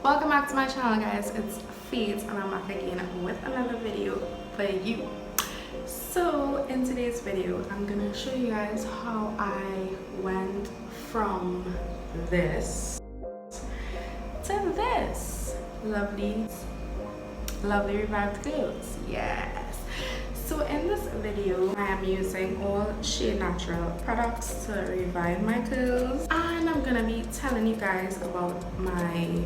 Welcome back to my channel, guys. It's Faith and I'm back again with another video for you. So in today's video I'm gonna show you guys how I went from this to this lovely revived clothes. Yes. So in this video, I am using all Shea Natural products to revive my curls, and I'm gonna be telling you guys about my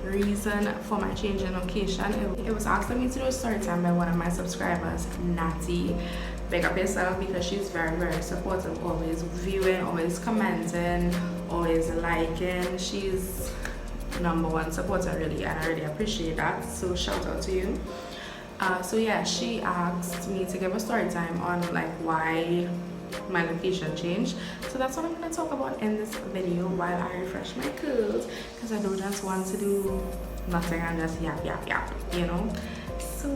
reason for my change in location. It was asked of me to do a story time by one of my subscribers, Natty. Big up yourself, because she's very supportive, always viewing, always commenting, always liking. She's #1 supporter really, and I really appreciate that, so shout out to you. So yeah, she asked me to give a story time on like why my location changed. So that's what I'm going to talk about in this video while I refresh my curls, because I don't just want to do nothing and just yap, you know. So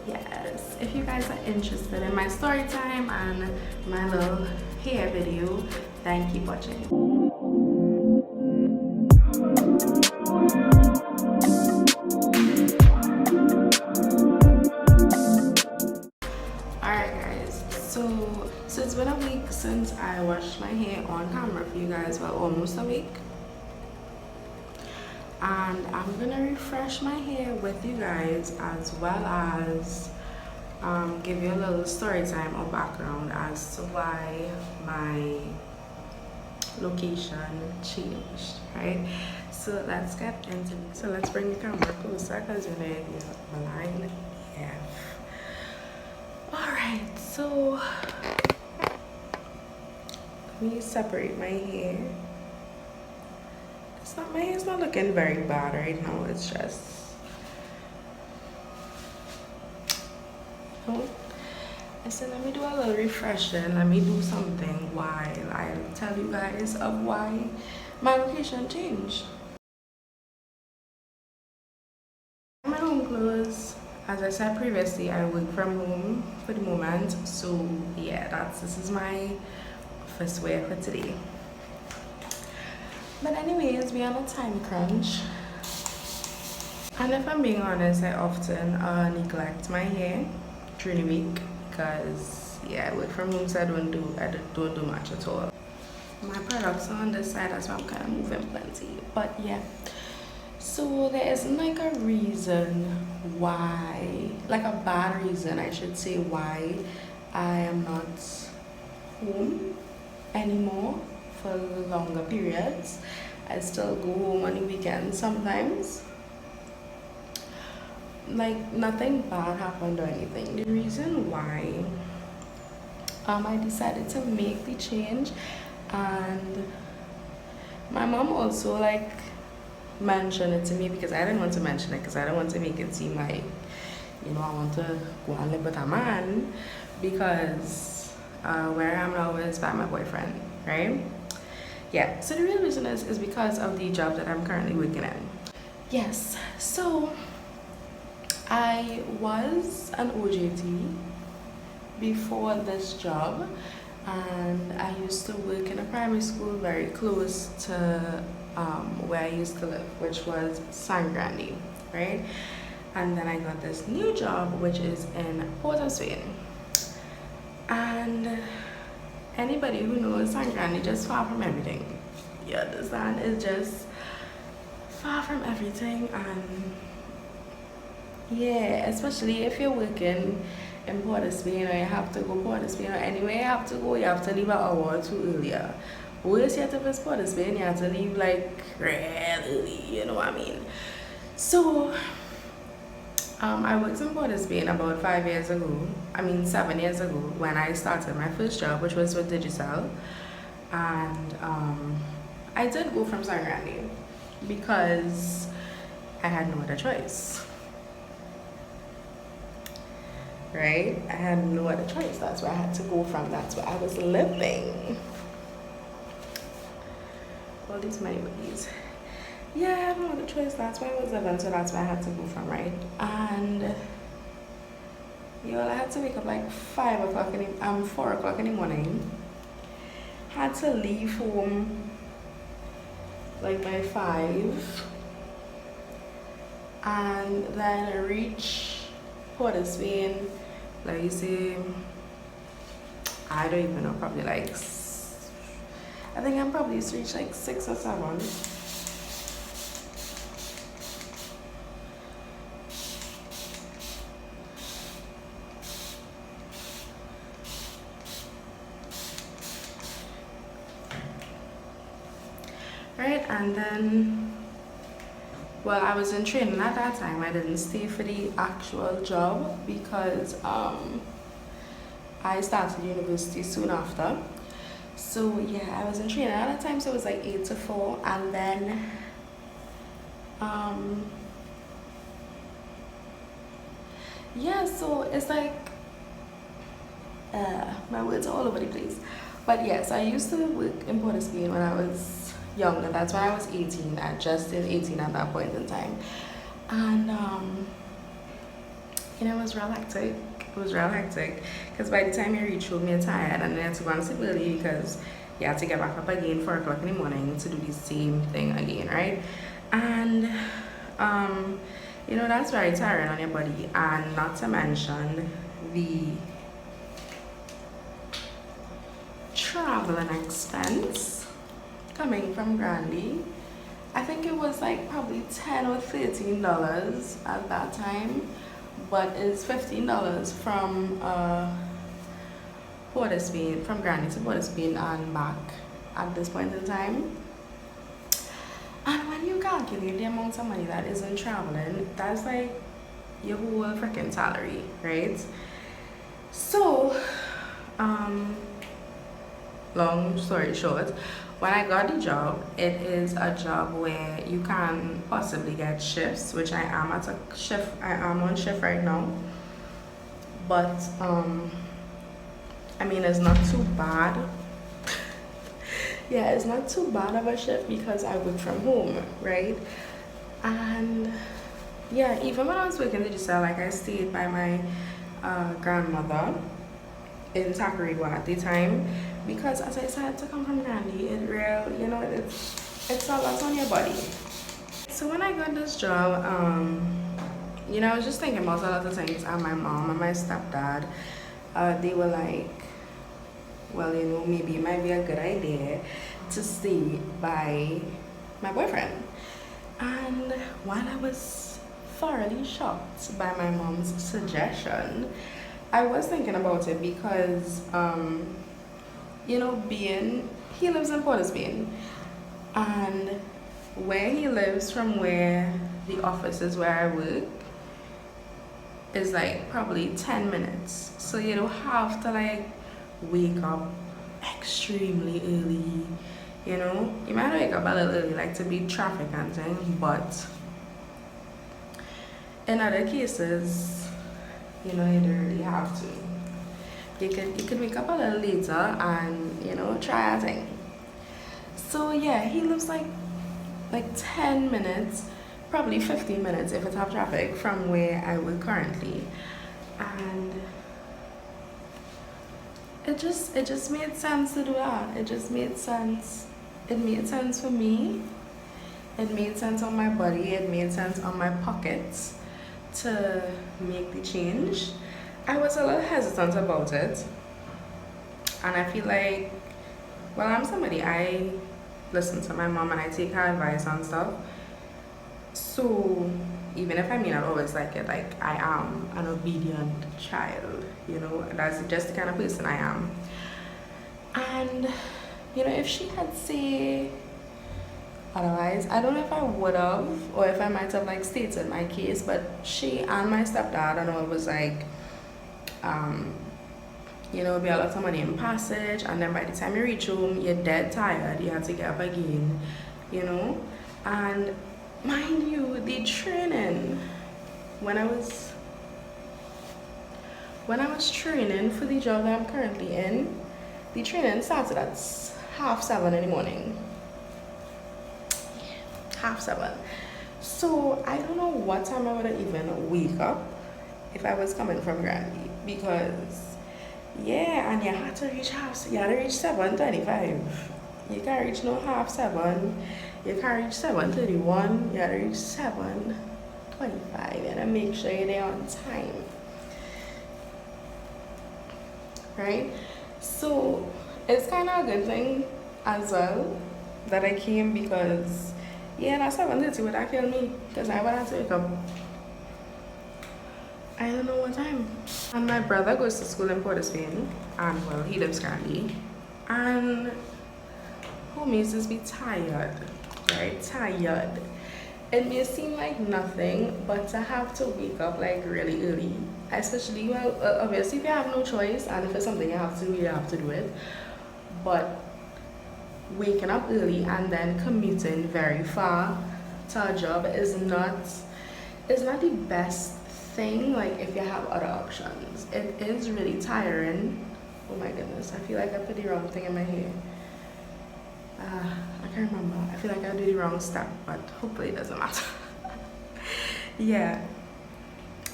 yes, if you guys are interested in my story time and my little hair video, then keep watching. So it's been a week since I washed my hair on camera for you guys, well, almost a week. And I'm gonna refresh my hair with you guys, as well as give you a little story time or background as to why my location changed, right? So let's get into it. So let's bring the camera closer, because you know you're blind. Yeah. Alright, so let me separate my hair. My hair's not looking very bad right now. It's just, I said let me do a little refreshing. Let me do something while I tell you guys of why my location changed. My home clothes, as I said previously, I work from home for the moment. So yeah, this is my office wear for today. But anyways, we are on a time crunch, and if I'm being honest, I often neglect my hair during the week, because yeah, I work from home, so I don't do much at all. My products are on this side, that's why I'm kind of moving plenty. But yeah, so there isn't like a reason why, like a bad reason I should say, why I am not home anymore for longer periods. I still go home on the weekends sometimes. Like nothing bad happened or anything. The reason why I decided to make the change, and my mom also like mentioned it to me, because I didn't want to mention it, because I don't want to make it seem like, you know, I want to go and live with a man, because where I am now is by my boyfriend, right? Yeah, so the real reason is because of the job that I'm currently working in. Yes, so I was an OJT before this job, and I used to work in a primary school very close to where I used to live, which was San Grande, right? And then I got this new job, which is in Port of Spain. And anybody who knows San Grande, just far from everything. You understand? It's just far from everything. And yeah, especially if you're working in Port of Spain, or you have to go Port of Spain, or anywhere you have to go, you have to leave an hour or two earlier. Worse yet, if it's Port of Spain, you have to leave like real early, you know what I mean? So I worked in Port of Spain about 7 years ago, when I started my first job, which was with Digicel. And I did go from San Grande because I had no other choice, right? I had no other choice. That's where I had to go from. That's where I was living. All these money babies. Yeah, I had no other choice. That's where I was living, so that's where I had to go from, right? And I had to wake up like 4 o'clock in the morning. Had to leave home like by 5, and then I reach Port of Spain. Like you see, I don't even know, probably like I think I'm probably reached like 6 or 7. Right, and then, well, I was in training at that time. I didn't stay for the actual job because I started university soon after. So yeah, I was in training at that time, so it was like 8 to 4, and then yeah, so it's like my words are all over the place. But yes, I used to work in Port of Spain when I was younger. That's when I was 18. I just turned 18 at that point in time. And you know, it was real hectic. It was real hectic because by the time you reach home, you're tired, and then you have to go and sleep early because you have to get back up again 4 o'clock in the morning to do the same thing again, right? And you know, that's very tiring on your body, and not to mention the traveling expense coming from Grandy. I think it was like probably $10 or $13 at that time, but it's $15 from Port of Spain, from Grandy to Port of Spain and back at this point in time. And when you calculate the amount of money that is in traveling, that's like your whole freaking salary, right? So, long story short, when I got the job, it is a job where you can possibly get shifts, which I am at a shift. I am on shift right now, but I mean, it's not too bad. Yeah, it's not too bad of a shift because I work from home, right? And yeah, even when I was working at Giselle, like I stayed by my grandmother in Tacarigua at the time, because as I said, to come from Grandy, it real, you know, it's a lot on your body. So when I got this job, you know, I was just thinking about a lot of things, and my mom and my stepdad, they were like, well, you know, maybe it might be a good idea to stay by my boyfriend. And while I was thoroughly shocked by my mom's suggestion, I was thinking about it because, you know, he lives in Port of Spain, and where he lives from where the office is where I work is like probably 10 minutes. So you don't have to like wake up extremely early, you know. You might wake up a little early, like to beat traffic and things, but in other cases, you know, you don't really have to. You could wake up a little later and, you know, try a thing. So yeah, he lives like 10 minutes, probably 15 minutes if it's have traffic from where I work currently. And it just made sense to do that. It just made sense. It made sense for me. It made sense on my body. It made sense on my pockets to make the change. I was a little hesitant about it, and I feel like, well, I'm somebody, I listen to my mom and I take her advice on stuff. So even if I may not always like it, like I am an obedient child, you know, that's just the kind of person I am. And you know, if she had said otherwise, I don't know if I would have, or if I might have like stated my case, but she and my stepdad, I know, it was like you know, be a lot of money in passage, and then by the time you reach home, you're dead tired, you have to get up again, you know. And mind you, the training, when I was training for the job that I'm currently in, the training started at 7:30 in the morning. 7:30. So I don't know what time I would have even wake up if I was coming from Granby, because yeah, and you had to reach 7:25. You can't reach no 7:30. You can't reach 7:31. You had to reach 7. 25 and make sure you're there on time, right? So it's kind of a good thing as well that I came, because yeah, that's 7:30 would that kill me, because I would have to wake up I don't know what time. And my brother goes to school in Port of Spain, and well, he lives currently, and homies just be tired, right? Tired. It may seem like nothing, but to have to wake up like really early, especially, well, obviously if you have no choice and if it's something you have to do it. But waking up early and then commuting very far to a job is not the best thing. Like if you have other options, it is really tiring. Oh my goodness, I feel like I put the wrong thing in my hair. I can't remember. I feel like I did the wrong step, but hopefully it doesn't matter. Yeah,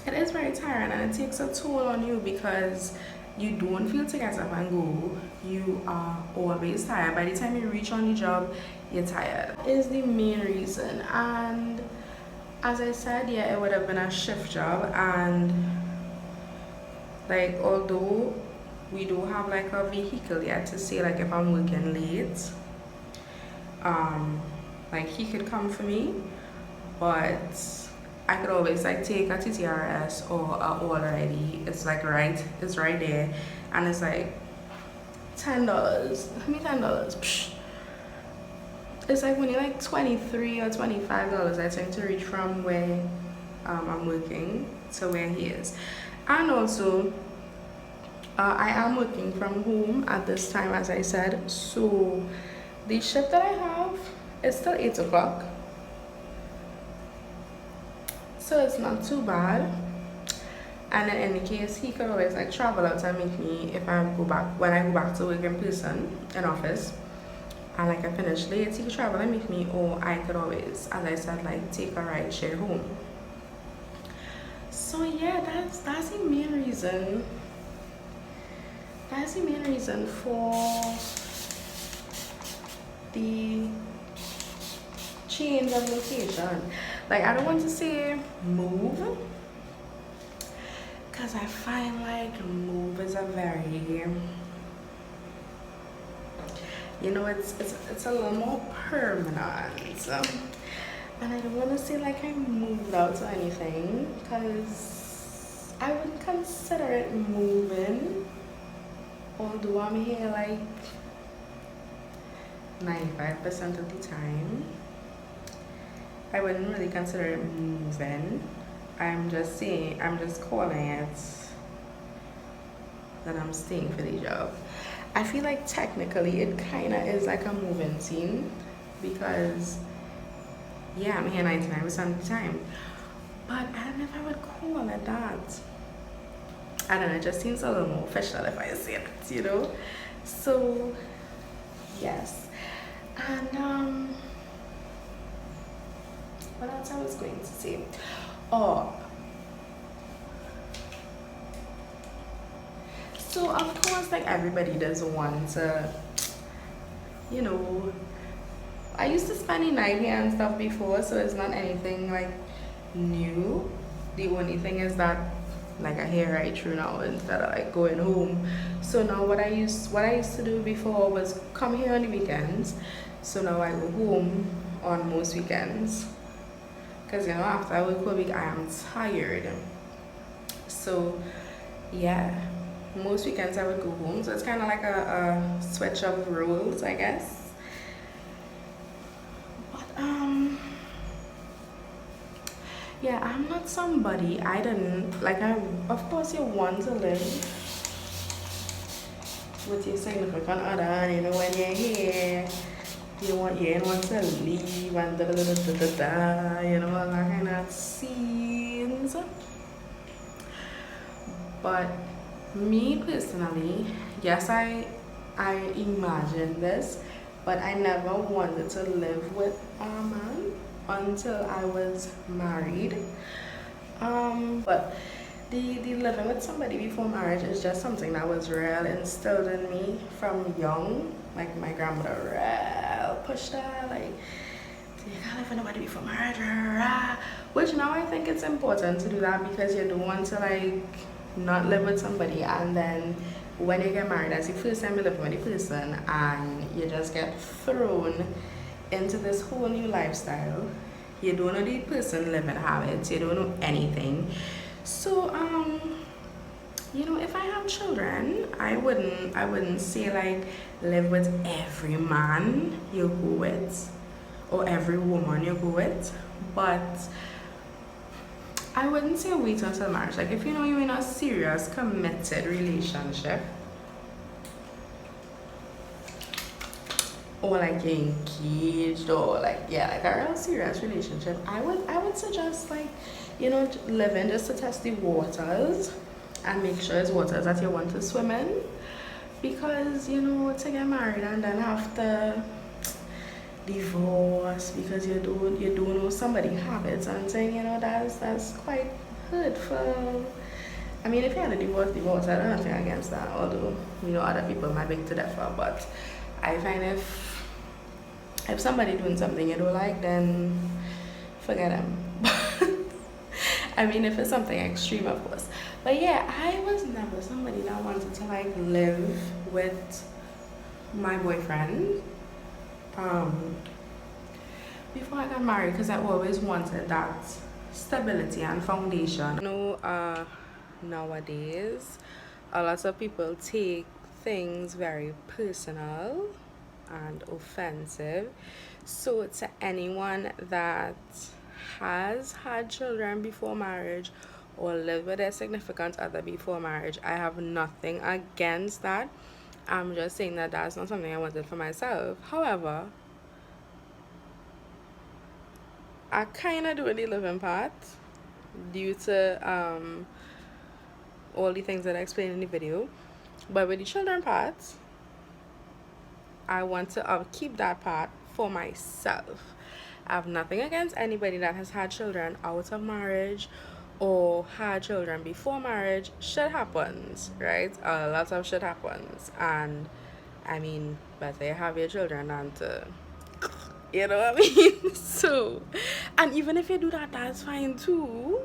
it is very tiring and it takes a toll on you, because you don't feel to get up and go. You are always tired. By the time you reach on the job, you're tired. Is the main reason. And as I said, yeah, it would have been a shift job, and like although we do have like a vehicle yet to say like if I'm working late, like he could come for me, but I could always like take a TTRS or a already. It's like it's right there, and it's like $10. How many $10? Psh. It's like when you're like $23 or $25, I think, to reach from where I'm working to where he is. And also I am working from home at this time, as I said, so the shift that I have is still 8 o'clock, so it's not too bad. And in any case, he could always like travel out and meet me if I go back, when I go back to work in person in office, and like I finish late, he could travel and meet me, or I could always, as I said, like take a ride share home. So yeah, that's the main reason. That's the main reason for the change of location. Like I don't want to say move, because I find like move is a very, you know, it's a little more permanent, and I don't want to say like I moved out or anything, because I wouldn't consider it moving, although I'm here like 95% of the time. I wouldn't really consider it moving. I'm just calling it that I'm staying for the job. I feel like technically it kind of is like a moving scene, because yeah, I'm here 99% of the time, but I don't know if I would call it that. I don't know, it just seems a little more official if I say it, you know? So yes. And what else I was going to say? Oh, so of course, like everybody does want to, you know, I used to spend the night here and stuff before, so it's not anything like new. The only thing is that like I hear right through now instead of like going home. So now what I used to do before was come here on the weekends. So now I go home on most weekends, because you know, after I work a week I am tired. So yeah, most weekends I would go home. So it's kind of like a switch of roles, I guess. But yeah, I'm not somebody, I didn't like, of course you want to live with your significant other, and you know, when you're here you don't want to leave and da da da da da da, you know, all that kind of scenes. But me personally, yes, I imagined this, but I never wanted to live with a man until I was married. But the living with somebody before marriage is just something that was real instilled in me from young. Like my grandmother real pushed that, like, you can't live with nobody before marriage, which now I think it's important to do that, because you don't want to like not live with somebody and then when you get married, that's the first time you live with a person and you just get thrown into this whole new lifestyle. You don't know the person living habits, you don't know anything. So you know, if I have children, I wouldn't say like live with every man you go with or every woman you go with, but I wouldn't say wait until marriage. Like if you know you're in a serious committed relationship, or like you're engaged, or like yeah, like a real serious relationship, I would suggest like, you know, living just to test the waters and make sure it's waters that you want to swim in, because you know, to get married and then have to divorce because you don't know somebody's habits and saying, you know, that's quite hurtful. I mean, if you had a divorce, I don't have anything against that, although you know other people might beg to differ, but I find if somebody doing something you don't like, then forget them. I mean, if it's something extreme, of course. But yeah, I was never somebody that wanted to like live with my boyfriend before I got married, because I always wanted that stability and foundation. You know, nowadays a lot of people take things very personal and offensive. So to anyone that has had children before marriage or lived with their significant other before marriage, I have nothing against that. I'm just saying that that's not something I wanted for myself. However, I kind of do the living part due to all the things that I explained in the video. But with the children part, I want to keep that part for myself. I have nothing against anybody that has had children out of marriage or had children before marriage. Shit happens, right? A lot of shit happens, and I mean, better you have your children than to, you know what I mean? So, and even if you do that, that's fine too.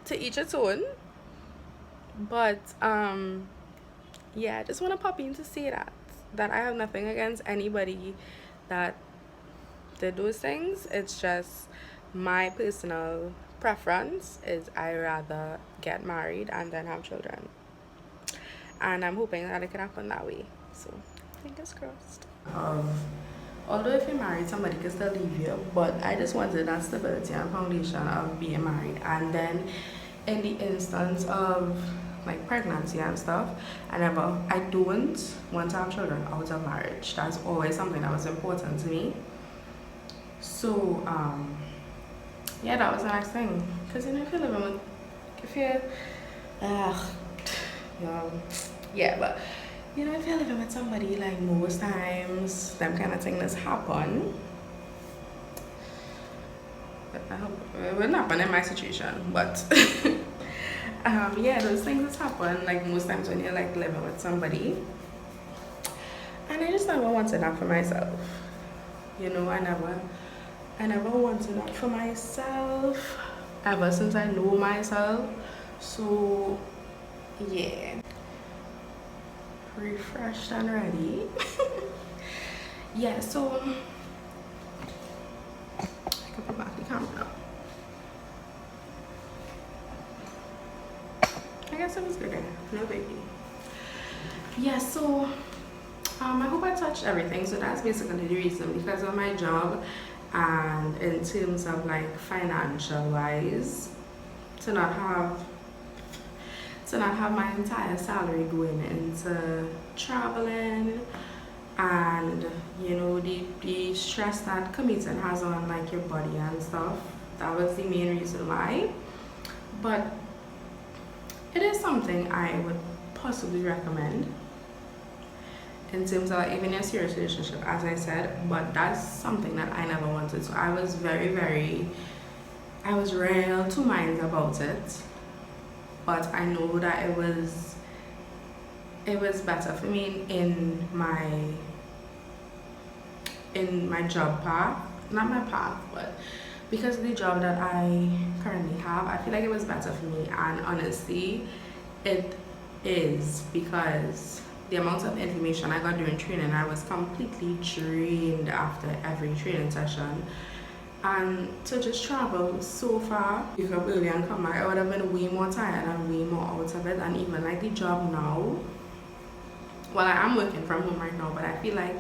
To each its own. But yeah, I just want to pop in to say that I have nothing against anybody that did those things. It's just my personal preference is I rather get married and then have children, and I'm hoping that it can happen that way. So fingers crossed. Although if you're married, somebody can still leave you, but I just wanted that stability and foundation of being married. And then in the instance of like pregnancy and stuff, I don't want to have children out of marriage. That's always something that was important to me. So yeah, that was the next thing. Because you know, if you're living with, if you're yeah, but you know, if you're living with somebody, like most times them kind of things happen. But I hope it wouldn't happen in my situation, but yeah, those things happen like most times when you're like living with somebody. And I just never wanted that for myself. You know, I never wanted that for myself ever since I know myself. So yeah, refreshed and ready. Yeah, so I can put back the camera now. I guess it was good, no baby. Yeah, so I hope I touched everything. So that's basically the reason, because of my job and in terms of like financial wise, to not have my entire salary going into traveling, and you know, the stress that commuting has on like your body and stuff. That was the main reason why. But it is something I would possibly recommend in terms of like, even a serious relationship, as I said. But that's something that I never wanted. So I was I was real two minds about it. But I know that it was better for me in my job path, not my path, but because of the job that I currently have, I feel like it was better for me, and honestly it is, because the amount of information I got during training, I was completely drained after every training session. And to just travel so far, wake up early and come back, I would have been way more tired and way more out of it. And even like the job now, well, I am working from home right now, but I feel like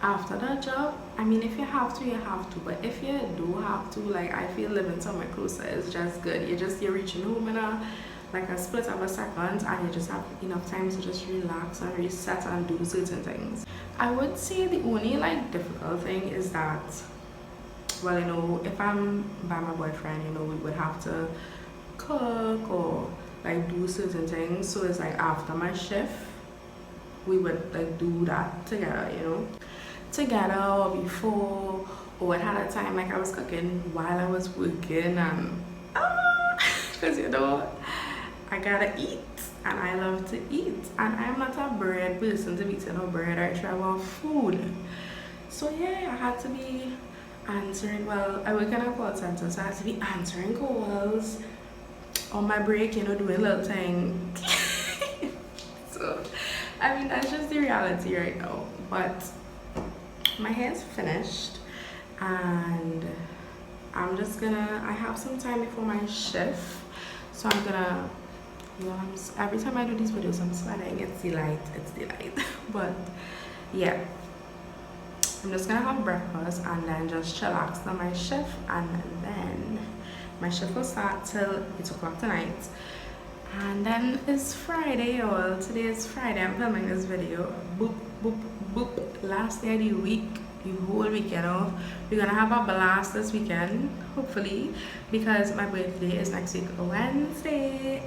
after that job, I mean, if you have to, you have to. But if you do have to, like, I feel living somewhere closer is just good. You're reaching home in a split of a second, and you just have enough time to just relax and reset and do certain things. I would say the only like difficult thing is that, well, you know, if I'm by my boyfriend, you know, we would have to cook or like do certain things. So it's like after my shift, we would like do that together, you know, together, or before, or at a time like I was cooking while I was working, and because you know, I gotta eat, and I love to eat, and I'm not a bread person to be eating no bread or travel food. So yeah, I had to be answering, well, I work in a call center, so I had to be answering calls on my break, you know, doing little things. So I mean, that's just the reality right now. But my hair's finished, and I'm just gonna, I have some time before my shift, so I'm gonna, you know, every time I do these videos I'm sweating. It's the light, but yeah, I'm just gonna have breakfast and then just chillax on my shift, and then my shift will start till 8 o'clock tonight. And then it's Friday, y'all. Today is Friday. I'm filming this video. Boop, boop, boop. Last day of the week, the whole weekend off. We're gonna have a blast this weekend, hopefully, because my birthday is next week, Wednesday.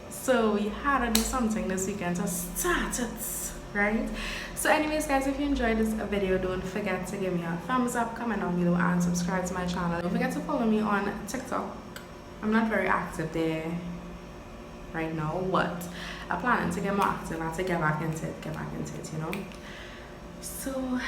So we had to do something this weekend to start it, right? So anyways, guys, if you enjoyed this video, don't forget to give me a thumbs up, comment down below, and subscribe to my channel. Don't forget to follow me on TikTok. I'm not very active there right now, but I'm planning to get more active and to get back into it, you know. So